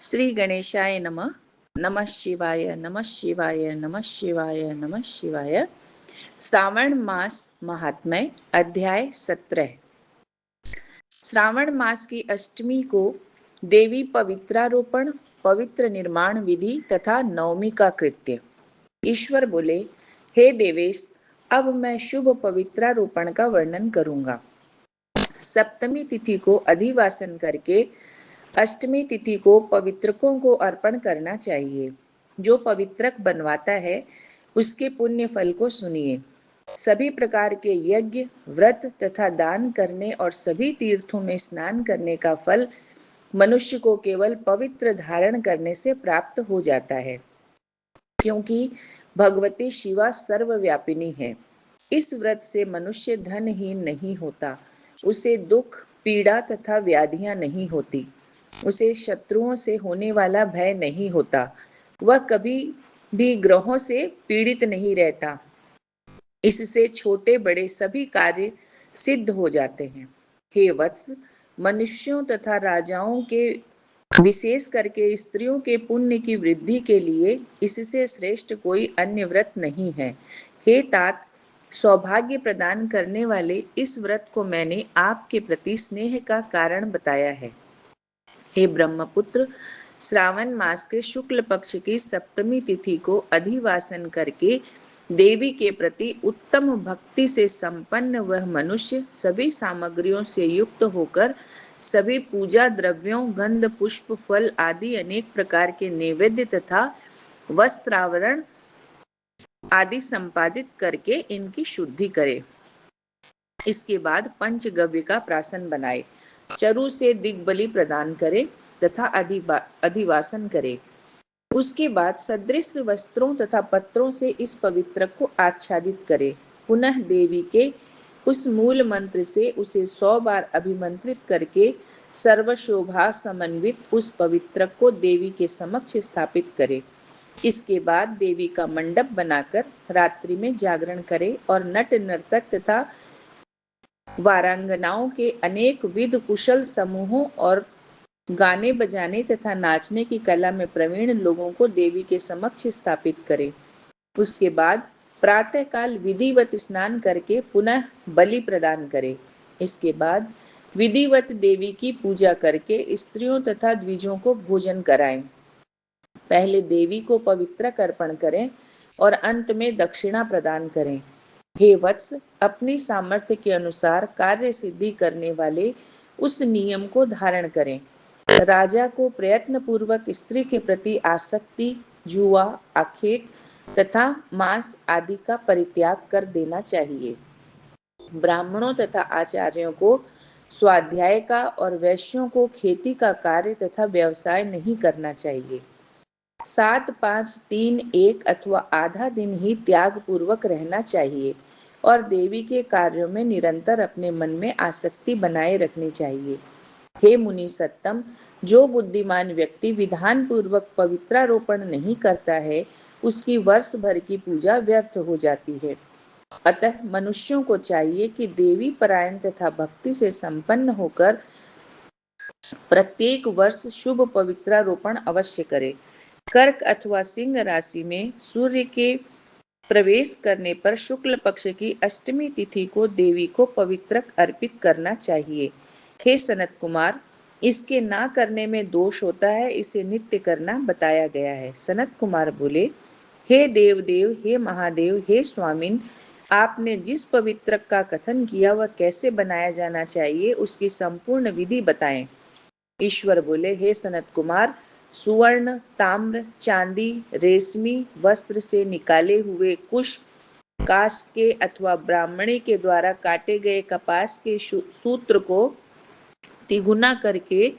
श्री गणेशाय नमः। नमः शिवाय, नमः शिवाय, नमः शिवाय, नमः शिवाय। श्रावण मास महात्म्य अध्याय 17। श्रावण मास की अष्टमी को देवी पवित्रारोपण, पवित्र निर्माण विधि तथा नवमी का कृत्य। ईश्वर बोले, हे देवेश, अब मैं शुभ पवित्रारोपण का वर्णन करूंगा। सप्तमी तिथि को अधिवासन करके अष्टमी तिथि को पवित्रकों को अर्पण करना चाहिए। जो पवित्रक बनवाता है उसके पुण्य फल को सुनिए। सभी प्रकार के यज्ञ, व्रत तथा दान करने और सभी तीर्थों में स्नान करने का फल मनुष्य को केवल पवित्र धारण करने से प्राप्त हो जाता है, क्योंकि भगवती शिवा सर्वव्यापिनी है। इस व्रत से मनुष्य धनहीन नहीं होता, उसे दुख, पीड़ा तथा व्याधियां नहीं होती, उसे शत्रुओं से होने वाला भय नहीं होता, वह कभी भी ग्रहों से पीड़ित नहीं रहता। इससे छोटे बड़े सभी कार्य सिद्ध हो जाते हैं। हे वत्स, मनुष्यों तथा राजाओं के, विशेष करके स्त्रियों के पुण्य की वृद्धि के लिए इससे श्रेष्ठ कोई अन्य व्रत नहीं है। हे तात, सौभाग्य प्रदान करने वाले इस व्रत को मैंने आपके प्रति स्नेह का कारण बताया है। हे ब्रह्मपुत्र, श्रावण मास के शुक्ल पक्ष की सप्तमी तिथि को अधिवासन करके देवी के प्रति उत्तम भक्ति से संपन्न वह मनुष्य सभी सामग्रियों से युक्त होकर सभी पूजा द्रव्यों, गंध, पुष्प, फल आदि अनेक प्रकार के नैवेद्य तथा वस्त्रावरण आदि संपादित करके इनकी शुद्धि करे। इसके बाद पंचगव्य का प्राशन बनाए, चरु से दिग्बलि प्रदान करे तथा अधिवासन करे। उसके बाद सदृश वस्त्रों तथा पत्रों से इस पवित्र को आच्छादित करे। पुनः देवी के उस मूल मंत्र से उसे 100 बार अभिमंत्रित करके सर्वशोभा समन्वित उस पवित्र को देवी के समक्ष स्थापित करे। इसके बाद देवी का मंडप बनाकर रात्रि में जागरण करे और नट नर्तक तथा वारांगनाओं के अनेक विध कुशल समूहों और गाने बजाने तथा नाचने की कला में प्रवीण लोगों को देवी के समक्ष स्थापित करे। उसके बाद प्रातः काल विधिवत स्नान करके पुनः बलि प्रदान करे। इसके बाद विधिवत देवी की पूजा करके स्त्रियों तथा द्विजों को भोजन कराएं। पहले देवी को पवित्र अर्पण करें और अंत में दक्षिणा प्रदान करें। हे वत्स, अपनी सामर्थ्य के अनुसार कार्य सिद्धि करने वाले उस नियम को धारण करें। राजा को प्रयत्न पूर्वक स्त्री के प्रति आसक्ति, जुआ, आखेट तथा मांस आदि का परित्याग कर देना चाहिए। ब्राह्मणों तथा आचार्यों को स्वाध्याय का और वैश्यों को खेती का कार्य तथा व्यवसाय नहीं करना चाहिए। 7, 5, 3, 1 अथवा आधा दिन ही त्याग पूर्वक रहना चाहिए और देवी के कार्यों में निरंतर अपने मन में आसक्ति बनाए रखनी चाहिए। हे मुनि सत्तम, जो बुद्धिमान व्यक्ति विधान पूर्वक पवित्रारोपण नहीं करता है उसकी वर्ष भर की पूजा व्यर्थ हो जाती है। अतः मनुष्यों को चाहिए कि देवी परायण तथा भक्ति से संपन्न होकर प्रत्येक वर्ष शुभ पवित्रारोपण अवश्य करे। कर्क अथवा सिंह राशि में सूर्य के प्रवेश करने पर शुक्ल पक्ष की अष्टमी तिथि को देवी को पवित्रक अर्पित करना चाहिए। हे सनत कुमार, इसके ना करने में दोष होता है, इसे नित्य करना बताया गया है। सनत कुमार बोले, हे देवदेव, हे महादेव, हे स्वामिन, आपने जिस पवित्रक का कथन किया वह कैसे बनाया जाना चाहिए उसकी संपूर्ण विधि बताएं। ईश्वर बोले, हे सनत कुमार, सुवर्ण, ताम्र, चांदी, रेशमी वस्त्र से निकाले हुए कुश, काश के अथवा ब्राह्मणी के द्वारा काटे गए कपास के सूत्र को तिगुना करके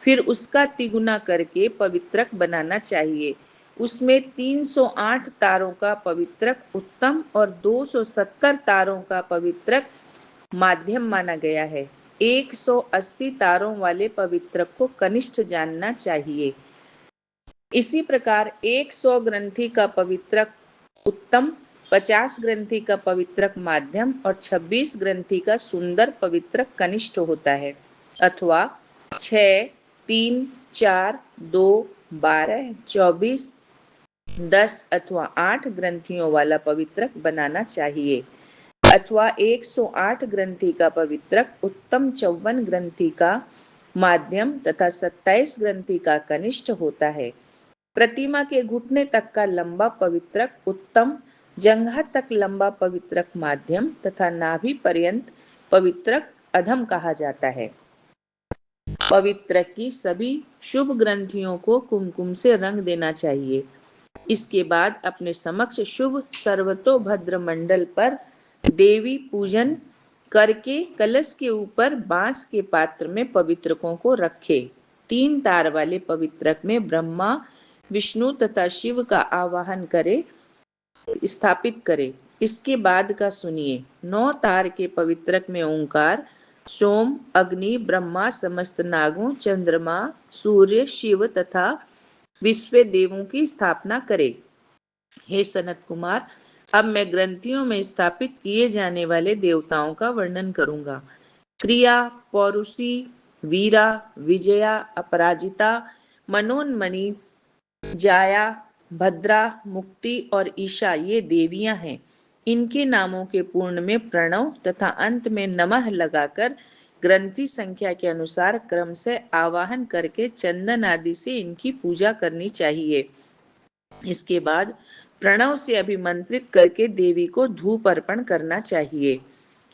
फिर उसका तिगुना करके पवित्रक बनाना चाहिए। उसमें 308 तारों का पवित्रक उत्तम और 270 तारों का पवित्रक माध्यम माना गया है। 180 तारों वाले पवित्रक को कनिष्ठ जानना चाहिए। इसी प्रकार 100 ग्रंथि का पवित्रक उत्तम, 50 ग्रंथि का पवित्रक माध्यम और 26 ग्रंथि का सुंदर पवित्रक कनिष्ठ होता है। अथवा 6, 3, 4, 2, 12, 24, 10 अथवा 8 ग्रंथियों वाला पवित्रक बनाना चाहिए, अथवा 108 ग्रंथि का पवित्रक उत्तम 54 ग्रंथि का माध्यम तथा 27 ग्रंथि का कनिष्ठ होता है। प्रतिमा के घुटने तक का लंबा पवित्रक उत्तम, जंघा तक लंबा पवित्रक माध्यम तथा नाभि पर्यंत पवित्रक अधम कहा जाता है। पवित्रक की सभी शुभ ग्रंथियों को कुमकुम से रंग देना चाहिए। इसके बाद अपने समक्ष शुभ सर्वतोभद्र मंडल पर देवी पूजन करके कलश के ऊपर बांस के पात्र में पवित्रकों को रखे। 3 तार वाले पवित्रक में ब्रह्मा, विष्णु तथा शिव का आवाहन करे, स्थापित करे। इसके बाद का सुनिए। 9 तार के पवित्रक में ओंकार, सोम, अग्नि, ब्रह्मा, समस्त नागों, चंद्रमा, सूर्य, शिव तथा विश्व देवों की स्थापना करे। हे सनत कुमार, अब मैं ग्रंथियों में स्थापित किए जाने वाले देवताओं का वर्णन करूंगा। क्रिया, पौरुषी, वीरा, विजया, अपराजिता, मनोन्मणि, जाया, भद्रा, मुक्ति और ईशा ये देवियां हैं। इनके नामों के पूर्ण में प्रणव तथा अंत में नमः लगाकर ग्रंथि संख्या के अनुसार क्रम से आवाहन करके चंदन आदि से इनकी पूजा करनी चाहिए। इसके बाद प्रणव से अभिमंत्रित करके देवी को धूप अर्पण करना चाहिए।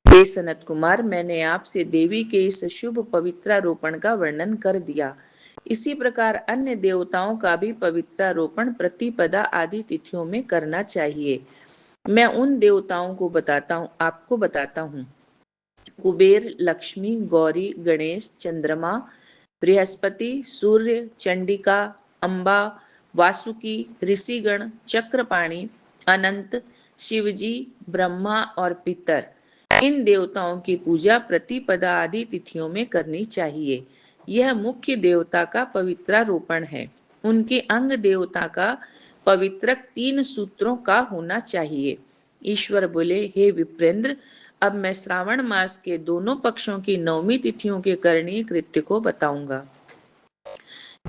हे सनत कुमार, मैंने आपसे देवी के इस शुभ पवित्रारोपण का वर्णन कर दिया। इसी प्रकार अन्य देवताओं का भी पवित्रारोपण प्रतिपदा आदि तिथियों में करना चाहिए। मैं उन देवताओं को आपको बताता हूँ। कुबेर, लक्ष्मी, गौरी, गणेश, चंद्रमा, बृहस्पति, सूर्य, चंडिका, अम्बा, वासुकी, ऋषिगण, चक्रपाणि, अनंत, शिवजी, ब्रह्मा और पितर। इन देवताओं की पूजा प्रतिपदा आदि तिथियों में करनी चाहिए। यह मुख्य देवता का पवित्रारोपण है। उनके अंग देवता का पवित्रक 3 सूत्रों का होना चाहिए। ईश्वर बोले, हे विप्रेंद्र, अब मैं श्रावण मास के दोनों पक्षों की 9वीं तिथियों के करणीय कृत्य को बताऊंगा।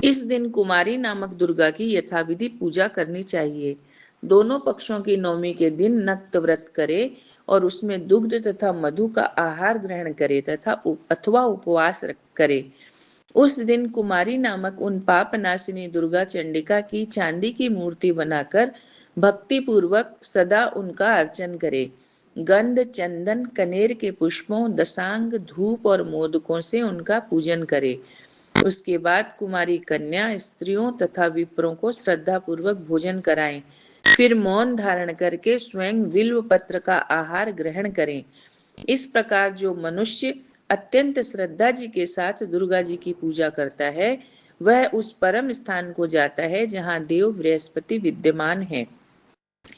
इस दिन कुमारी नामक दुर्गा की यथाविधि पूजा करनी चाहिए। दोनों पक्षों की 9वीं के दिन नक्त व्रत करे और उसमें दुग्ध तथा मधु का आहार ग्रहण करे तथा अथवा उपवास करे। उस दिन कुमारी नामक उन पाप नाशिनी दुर्गा चंडिका की चांदी की मूर्ति बनाकर भक्ति पूर्वक सदा उनका अर्चन करे। गंध, चंदन, कनेर के पुष्पों, दशांग, धूप और मोदकों से उनका पूजन करे। उसके बाद कुमारी कन्या, स्त्रियों तथा विप्रों को श्रद्धा पूर्वक भोजन कराएं। फिर मौन धारण करके स्वयं बिल्व पत्र का आहार ग्रहण करें। इस प्रकार जो मनुष्य अत्यंत श्रद्धा जी के साथ दुर्गा जी की पूजा करता है, वह उस परम स्थान को जाता है जहाँ देव बृहस्पति विद्यमान है।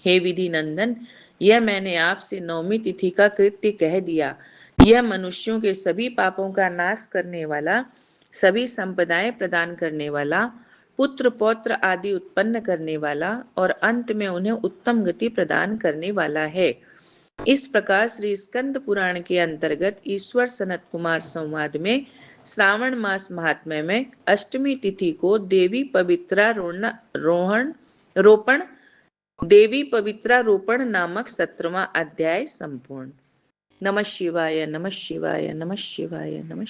हे विधि नंदन, यह मैंने आपसे 9वीं तिथि का कृत्य कह दिया। यह मनुष्यों के सभी पापों का नाश करने वाला, सभी संपदाएं प्रदान करने वाला, पुत्र पौत्र आदि उत्पन्न करने वाला और अंत में उन्हें उत्तम गति प्रदान करने वाला है। इस प्रकार श्री स्कंद पुराण के अंतर्गत ईश्वर सनत कुमार संवाद में श्रावण मास महात्म्य में अष्टमी तिथि को देवी पवित्रारोपण नामक 17वां अध्याय संपूर्ण। नमः शिवाय, नमः शिवाय, नमः शिवाय, नमः